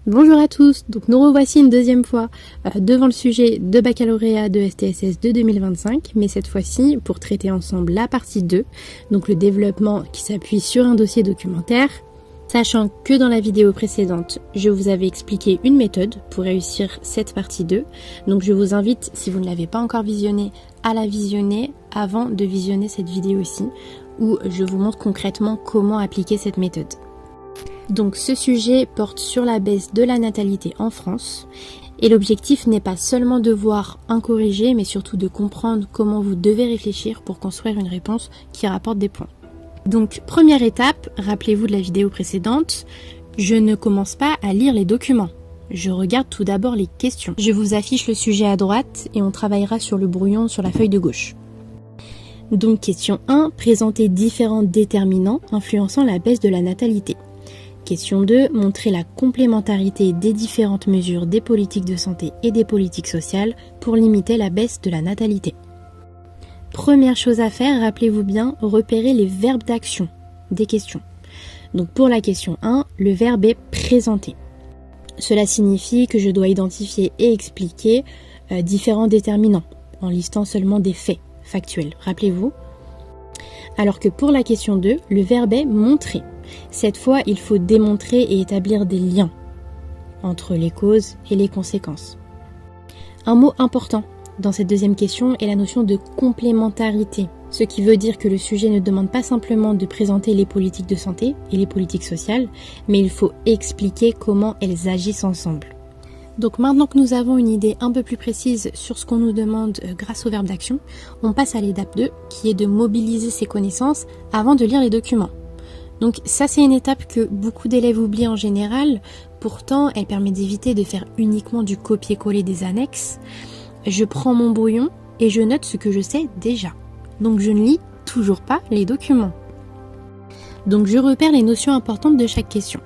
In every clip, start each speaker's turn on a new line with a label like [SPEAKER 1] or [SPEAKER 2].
[SPEAKER 1] Bonjour à tous, donc nous revoici une deuxième fois devant le sujet de baccalauréat de STSS de 2025, mais cette fois-ci pour traiter ensemble la partie 2, donc le développement qui s'appuie sur un dossier documentaire, sachant que dans la vidéo précédente, je vous avais expliqué une méthode pour réussir cette partie 2, donc je vous invite, si vous ne l'avez pas encore visionnée, à la visionner avant de visionner cette vidéo-ci, où je vous montre concrètement comment appliquer cette méthode. Donc ce sujet porte sur la baisse de la natalité en France et l'objectif n'est pas seulement de voir un corrigé mais surtout de comprendre comment vous devez réfléchir pour construire une réponse qui rapporte des points. Donc première étape, rappelez-vous de la vidéo précédente, je ne commence pas à lire les documents. Je regarde tout d'abord les questions. Je vous affiche le sujet à droite et on travaillera sur le brouillon sur la feuille de gauche. Donc question 1, présenter différents déterminants influençant la baisse de la natalité. Question 2, montrer la complémentarité des différentes mesures des politiques de santé et des politiques sociales pour limiter la baisse de la natalité. Première chose à faire, rappelez-vous bien, repérer les verbes d'action des questions. Donc pour la question 1, le verbe est présenter. Cela signifie que je dois identifier et expliquer différents déterminants en listant seulement des faits factuels, rappelez-vous. Alors que pour la question 2, le verbe est montrer. Cette fois, il faut démontrer et établir des liens entre les causes et les conséquences. Un mot important dans cette deuxième question est la notion de complémentarité, ce qui veut dire que le sujet ne demande pas simplement de présenter les politiques de santé et les politiques sociales, mais il faut expliquer comment elles agissent ensemble. Donc maintenant que nous avons une idée un peu plus précise sur ce qu'on nous demande grâce au verbe d'action, on passe à l'étape 2 qui est de mobiliser ses connaissances avant de lire les documents. Donc ça c'est une étape que beaucoup d'élèves oublient en général, pourtant elle permet d'éviter de faire uniquement du copier-coller des annexes. Je prends mon brouillon et je note ce que je sais déjà. Donc je ne lis toujours pas les documents. Donc je repère les notions importantes de chaque question.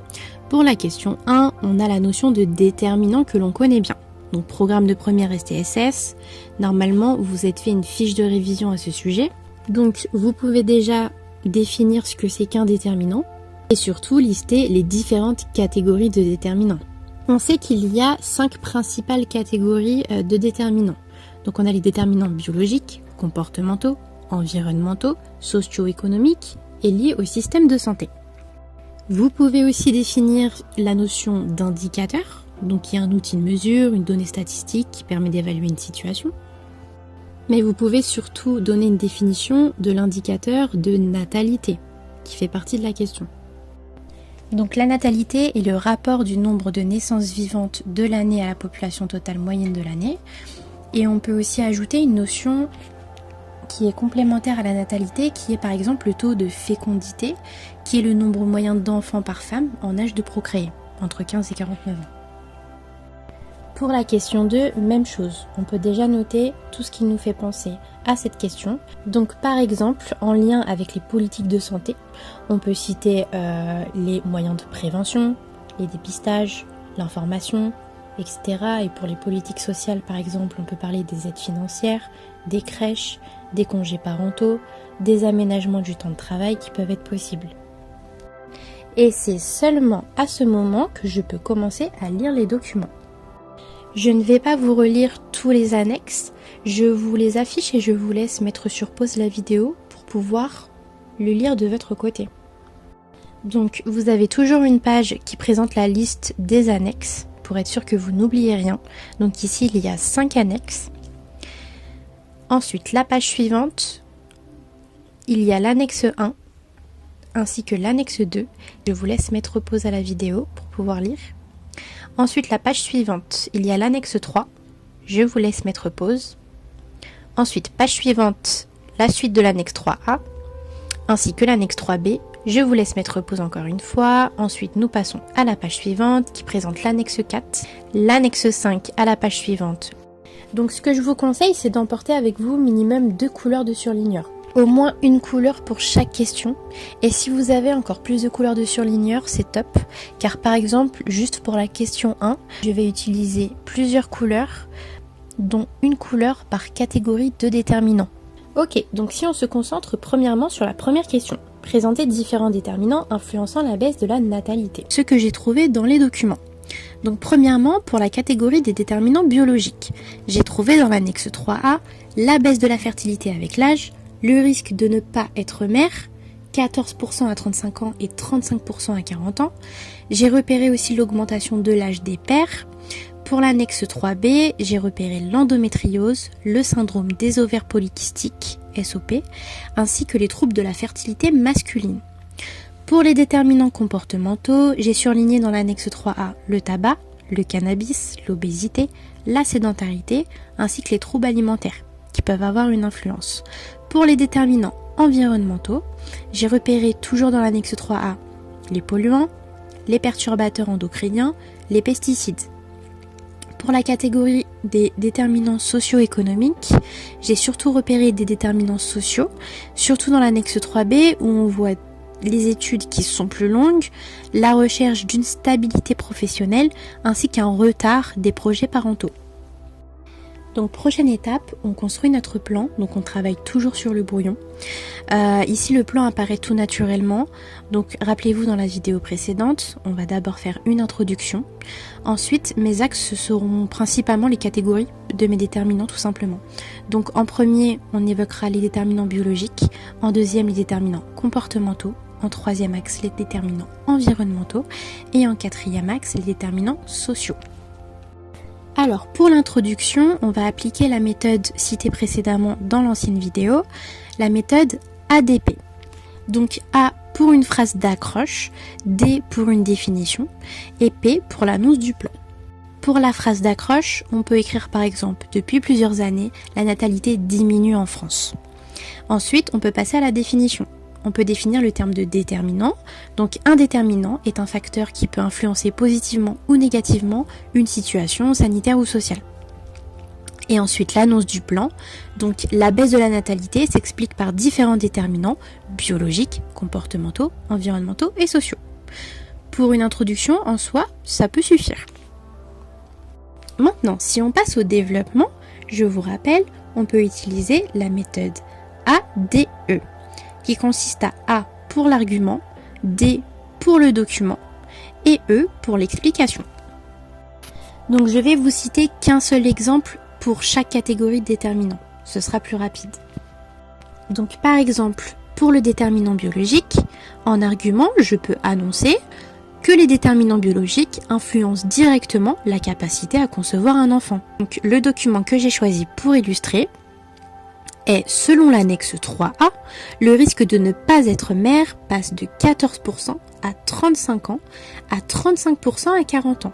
[SPEAKER 1] Pour la question 1, on a la notion de déterminant que l'on connaît bien. Donc programme de première STSS, normalement vous êtes fait une fiche de révision à ce sujet. Donc vous pouvez déjà définir ce que c'est qu'un déterminant et surtout lister les différentes catégories de déterminants. On sait qu'il y a 5 principales catégories de déterminants. Donc on a les déterminants biologiques, comportementaux, environnementaux, socio-économiques et liés au système de santé. Vous pouvez aussi définir la notion d'indicateur, donc qui est un outil de mesure, une donnée statistique qui permet d'évaluer une situation. Mais vous pouvez surtout donner une définition de l'indicateur de natalité, qui fait partie de la question. Donc la natalité est le rapport du nombre de naissances vivantes de l'année à la population totale moyenne de l'année. Et on peut aussi ajouter une notion qui est complémentaire à la natalité, qui est par exemple le taux de fécondité, qui est le nombre moyen d'enfants par femme en âge de procréer, entre 15 et 49 ans. Pour la question 2, même chose. On peut déjà noter tout ce qui nous fait penser à cette question. Donc par exemple, en lien avec les politiques de santé, on peut citer les moyens de prévention, les dépistages, l'information, etc. Et pour les politiques sociales, par exemple, on peut parler des aides financières, des crèches, des congés parentaux, des aménagements du temps de travail qui peuvent être possibles. Et c'est seulement à ce moment que je peux commencer à lire les documents. Je ne vais pas vous relire tous les annexes, je vous les affiche et je vous laisse mettre sur pause la vidéo pour pouvoir le lire de votre côté. Donc vous avez toujours une page qui présente la liste des annexes pour être sûr que vous n'oubliez rien. Donc ici il y a 5 annexes. Ensuite la page suivante, il y a l'annexe 1 ainsi que l'annexe 2. Je vous laisse mettre pause à la vidéo pour pouvoir lire. Ensuite, la page suivante, il y a l'annexe 3. Je vous laisse mettre pause. Ensuite, page suivante, la suite de l'annexe 3A, ainsi que l'annexe 3B. Je vous laisse mettre pause encore une fois. Ensuite, nous passons à la page suivante qui présente l'annexe 4, l'annexe 5 à la page suivante. Donc, ce que je vous conseille, c'est d'emporter avec vous minimum 2 couleurs de surligneur. Au moins une couleur pour chaque question. Et si vous avez encore plus de couleurs de surligneur, c'est top. Car par exemple, juste pour la question 1, je vais utiliser plusieurs couleurs, dont une couleur par catégorie de déterminants. Ok, donc si on se concentre premièrement sur la première question. Présenter différents déterminants influençant la baisse de la natalité. Ce que j'ai trouvé dans les documents. Donc premièrement, pour la catégorie des déterminants biologiques, j'ai trouvé dans l'annexe 3A la baisse de la fertilité avec l'âge, le risque de ne pas être mère, 14% à 35 ans et 35% à 40 ans. J'ai repéré aussi l'augmentation de l'âge des pères. Pour l'annexe 3B, j'ai repéré l'endométriose, le syndrome des ovaires polykystiques, SOP, ainsi que les troubles de la fertilité masculine. Pour les déterminants comportementaux, j'ai surligné dans l'annexe 3A le tabac, le cannabis, l'obésité, la sédentarité, ainsi que les troubles alimentaires qui peuvent avoir une influence. Pour les déterminants environnementaux, j'ai repéré toujours dans l'annexe 3A les polluants, les perturbateurs endocriniens, les pesticides. Pour la catégorie des déterminants socio-économiques, j'ai surtout repéré des déterminants sociaux, surtout dans l'annexe 3B où on voit les études qui sont plus longues, la recherche d'une stabilité professionnelle ainsi qu'un retard des projets parentaux. Donc prochaine étape, on construit notre plan, donc on travaille toujours sur le brouillon. Ici le plan apparaît tout naturellement, donc rappelez-vous dans la vidéo précédente, on va d'abord faire une introduction. Ensuite mes axes seront principalement les catégories de mes déterminants tout simplement. Donc en premier on évoquera les déterminants biologiques, en deuxième les déterminants comportementaux, en troisième axe les déterminants environnementaux et en quatrième axe les déterminants sociaux. Alors pour l'introduction, on va appliquer la méthode citée précédemment dans l'ancienne vidéo, la méthode ADP. Donc A pour une phrase d'accroche, D pour une définition et P pour l'annonce du plan. Pour la phrase d'accroche, on peut écrire par exemple « Depuis plusieurs années, la natalité diminue en France ». Ensuite, on peut passer à la définition. On peut définir le terme de déterminant. Donc un déterminant est un facteur qui peut influencer positivement ou négativement une situation sanitaire ou sociale. Et ensuite l'annonce du plan. Donc la baisse de la natalité s'explique par différents déterminants biologiques, comportementaux, environnementaux et sociaux. Pour une introduction en soi, ça peut suffire. Maintenant, si on passe au développement, je vous rappelle, on peut utiliser la méthode ADE. Qui consiste à A pour l'argument, D pour le document et E pour l'explication. Donc je vais vous citer qu'un seul exemple pour chaque catégorie de déterminants. Ce sera plus rapide. Donc par exemple, pour le déterminant biologique, en argument, je peux annoncer que les déterminants biologiques influencent directement la capacité à concevoir un enfant. Donc le document que j'ai choisi pour illustrer est, selon l'annexe 3A, le risque de ne pas être mère passe de 14% à 35 ans à 35% à 40 ans.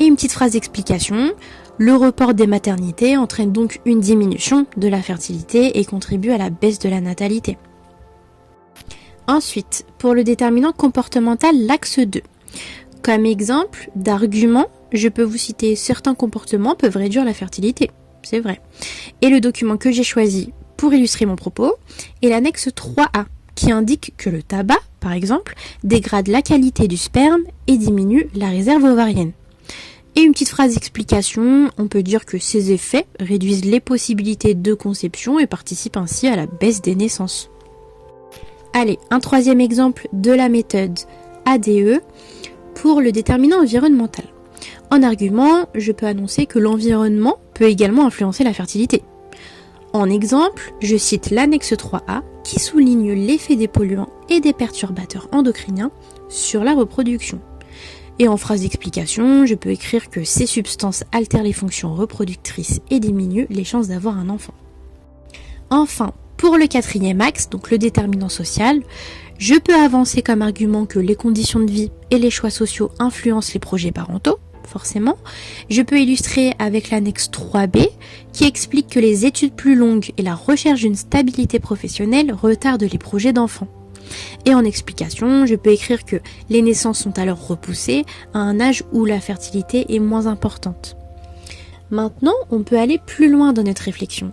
[SPEAKER 1] Et une petite phrase d'explication, le report des maternités entraîne donc une diminution de la fertilité et contribue à la baisse de la natalité. Ensuite, pour le déterminant comportemental, l'axe 2. Comme exemple d'argument, je peux vous citer certains comportements peuvent réduire la fertilité. C'est vrai. Et le document que j'ai choisi pour illustrer mon propos est l'annexe 3A qui indique que le tabac, par exemple, dégrade la qualité du sperme et diminue la réserve ovarienne. Et une petite phrase d'explication, on peut dire que ces effets réduisent les possibilités de conception et participent ainsi à la baisse des naissances. Allez, un troisième exemple de la méthode ADE pour le déterminant environnemental. En argument, je peux annoncer que l'environnement peut également influencer la fertilité. En exemple, je cite l'annexe 3A qui souligne l'effet des polluants et des perturbateurs endocriniens sur la reproduction. Et en phrase d'explication, je peux écrire que ces substances altèrent les fonctions reproductrices et diminuent les chances d'avoir un enfant. Enfin, pour le quatrième axe, donc le déterminant social, je peux avancer comme argument que les conditions de vie et les choix sociaux influencent les projets parentaux, forcément. Je peux illustrer avec l'annexe 3B qui explique que les études plus longues et la recherche d'une stabilité professionnelle retardent les projets d'enfants. Et en explication, je peux écrire que les naissances sont alors repoussées à un âge où la fertilité est moins importante. Maintenant, on peut aller plus loin dans notre réflexion.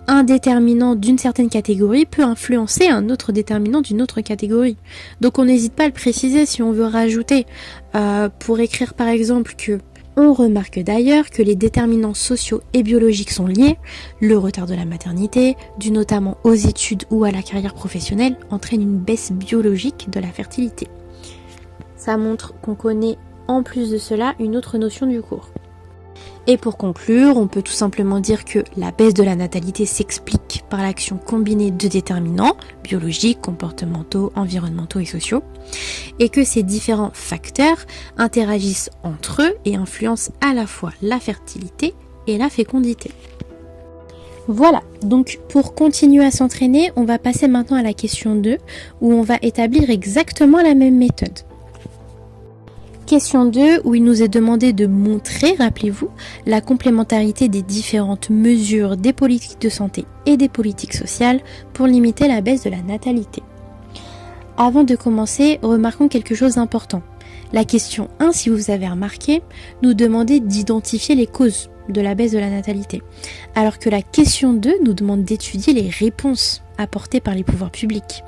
[SPEAKER 1] Un déterminant d'une certaine catégorie peut influencer un autre déterminant d'une autre catégorie. Donc on n'hésite pas à le préciser si on veut rajouter. Pour écrire par exemple que on remarque d'ailleurs que les déterminants sociaux et biologiques sont liés. Le retard de la maternité, dû notamment aux études ou à la carrière professionnelle, entraîne une baisse biologique de la fertilité. Ça montre qu'on connaît en plus de cela une autre notion du cours. Et pour conclure, on peut tout simplement dire que la baisse de la natalité s'explique par l'action combinée de déterminants biologiques, comportementaux, environnementaux et sociaux, et que ces différents facteurs interagissent entre eux et influencent à la fois la fertilité et la fécondité. Voilà, donc pour continuer à s'entraîner, on va passer maintenant à la question 2, où on va établir exactement la même méthode. Question 2, où il nous est demandé de montrer, rappelez-vous, la complémentarité des différentes mesures des politiques de santé et des politiques sociales pour limiter la baisse de la natalité. Avant de commencer, remarquons quelque chose d'important. La question 1, si vous avez remarqué, nous demandait d'identifier les causes de la baisse de la natalité, alors que la question 2 nous demande d'étudier les réponses apportées par les pouvoirs publics.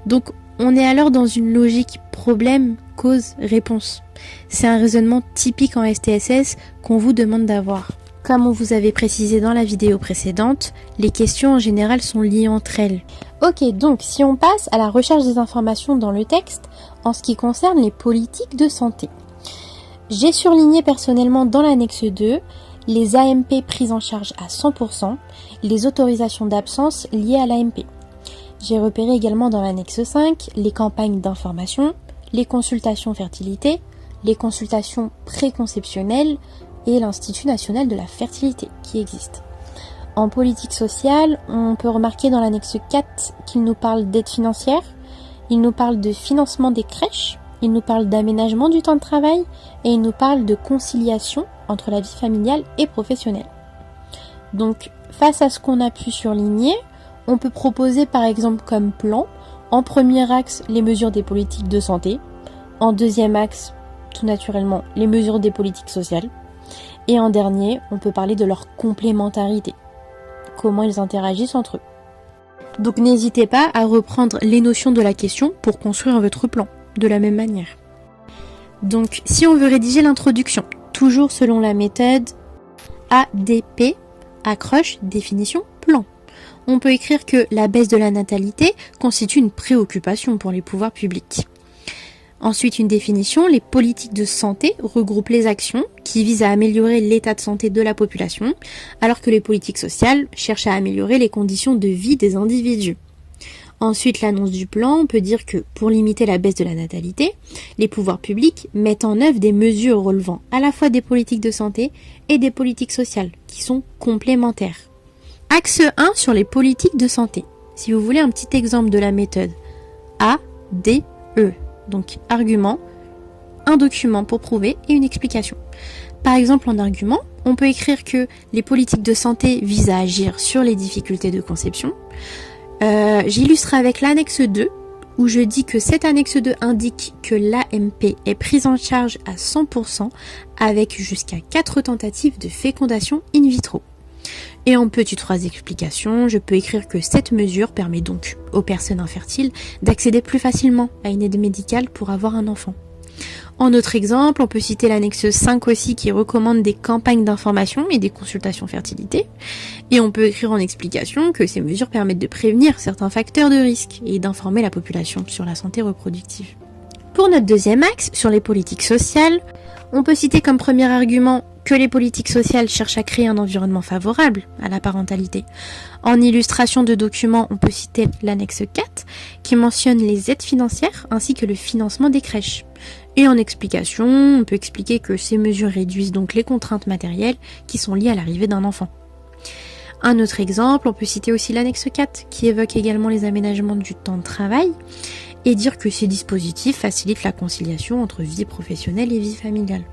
[SPEAKER 1] Donc, on est alors dans une logique problème, cause, réponse. C'est un raisonnement typique en STSS qu'on vous demande d'avoir. Comme on vous avait précisé dans la vidéo précédente, les questions en général sont liées entre elles. Ok, donc si on passe à la recherche des informations dans le texte en ce qui concerne les politiques de santé. J'ai surligné personnellement dans l'annexe 2 les AMP prises en charge à 100%, les autorisations d'absence liées à l'AMP. J'ai repéré également dans l'annexe 5 les campagnes d'information, les consultations fertilité, les consultations préconceptionnelles et l'Institut national de la fertilité qui existe. En politique sociale, on peut remarquer dans l'annexe 4 qu'il nous parle d'aide financière, il nous parle de financement des crèches, il nous parle d'aménagement du temps de travail et il nous parle de conciliation entre la vie familiale et professionnelle. Donc, face à ce qu'on a pu surligner, on peut proposer par exemple comme plan, en premier axe, les mesures des politiques de santé, en deuxième axe, tout naturellement, les mesures des politiques sociales, et en dernier, on peut parler de leur complémentarité, comment ils interagissent entre eux. Donc n'hésitez pas à reprendre les notions de la question pour construire votre plan, de la même manière. Donc, si on veut rédiger l'introduction, toujours selon la méthode ADP, accroche, définition, plan. On peut écrire que la baisse de la natalité constitue une préoccupation pour les pouvoirs publics. Ensuite, une définition, les politiques de santé regroupent les actions qui visent à améliorer l'état de santé de la population, alors que les politiques sociales cherchent à améliorer les conditions de vie des individus. Ensuite, l'annonce du plan, on peut dire que pour limiter la baisse de la natalité, les pouvoirs publics mettent en œuvre des mesures relevant à la fois des politiques de santé et des politiques sociales, qui sont complémentaires. Axe 1 sur les politiques de santé. Si vous voulez un petit exemple de la méthode ADE, donc argument, un document pour prouver et une explication. Par exemple, en argument, on peut écrire que les politiques de santé visent à agir sur les difficultés de conception. J'illustre avec l'annexe 2, où je dis que cette annexe 2 indique que l'AMP est prise en charge à 100% avec jusqu'à 4 tentatives de fécondation in vitro. Et en petite phrase d'explication, je peux écrire que cette mesure permet donc aux personnes infertiles d'accéder plus facilement à une aide médicale pour avoir un enfant. En autre exemple, on peut citer l'annexe 5 aussi qui recommande des campagnes d'information et des consultations fertilité. Et on peut écrire en explication que ces mesures permettent de prévenir certains facteurs de risque et d'informer la population sur la santé reproductive. Pour notre deuxième axe, sur les politiques sociales, on peut citer comme premier argument que les politiques sociales cherchent à créer un environnement favorable à la parentalité. En illustration de documents, on peut citer l'annexe 4 qui mentionne les aides financières ainsi que le financement des crèches. Et en explication, on peut expliquer que ces mesures réduisent donc les contraintes matérielles qui sont liées à l'arrivée d'un enfant. Un autre exemple, on peut citer aussi l'annexe 4 qui évoque également les aménagements du temps de travail et dire que ces dispositifs facilitent la conciliation entre vie professionnelle et vie familiale.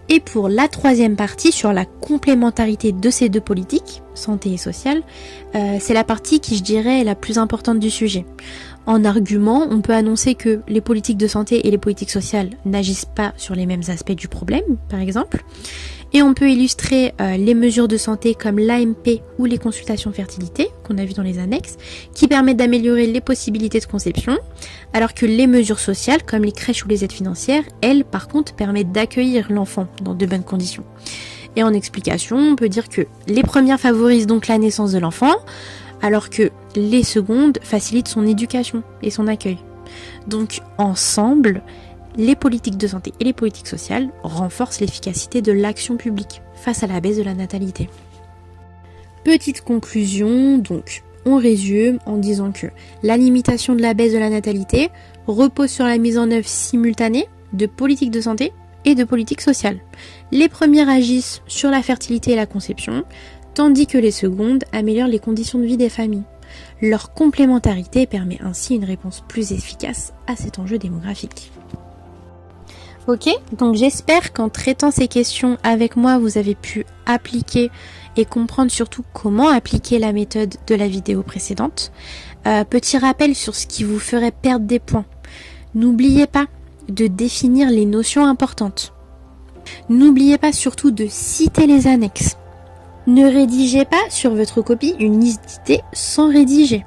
[SPEAKER 1] Et pour la troisième partie sur la complémentarité de ces deux politiques, santé et sociale, c'est la partie qui je dirais est la plus importante du sujet. En argument, on peut annoncer que les politiques de santé et les politiques sociales n'agissent pas sur les mêmes aspects du problème, par exemple. Et on peut illustrer les mesures de santé comme l'AMP ou les consultations fertilité, qu'on a vu dans les annexes, qui permettent d'améliorer les possibilités de conception, alors que les mesures sociales, comme les crèches ou les aides financières, elles, par contre, permettent d'accueillir l'enfant dans de bonnes conditions. Et en explication, on peut dire que les premières favorisent donc la naissance de l'enfant, alors que les secondes facilitent son éducation et son accueil. Donc, ensemble, les politiques de santé et les politiques sociales renforcent l'efficacité de l'action publique face à la baisse de la natalité. Petite conclusion, donc, on résume en disant que la limitation de la baisse de la natalité repose sur la mise en œuvre simultanée de politiques de santé et de politiques sociales. Les premières agissent sur la fertilité et la conception, tandis que les secondes améliorent les conditions de vie des familles. Leur complémentarité permet ainsi une réponse plus efficace à cet enjeu démographique. Ok, donc j'espère qu'en traitant ces questions avec moi, vous avez pu appliquer et comprendre surtout comment appliquer la méthode de la vidéo précédente. Petit rappel sur ce qui vous ferait perdre des points. N'oubliez pas de définir les notions importantes. N'oubliez pas surtout de citer les annexes. Ne rédigez pas sur votre copie une liste d'idées sans rédiger.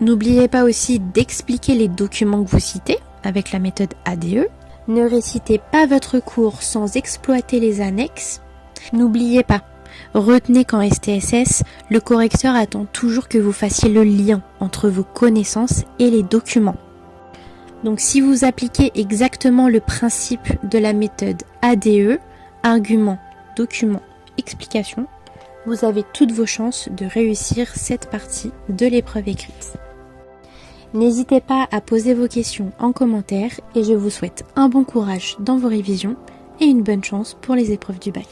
[SPEAKER 1] N'oubliez pas aussi d'expliquer les documents que vous citez avec la méthode ADE. Ne récitez pas votre cours sans exploiter les annexes. N'oubliez pas, retenez qu'en STSS, le correcteur attend toujours que vous fassiez le lien entre vos connaissances et les documents. Donc si vous appliquez exactement le principe de la méthode ADE, argument, document, explication, vous avez toutes vos chances de réussir cette partie de l'épreuve écrite. N'hésitez pas à poser vos questions en commentaire et je vous souhaite un bon courage dans vos révisions et une bonne chance pour les épreuves du bac.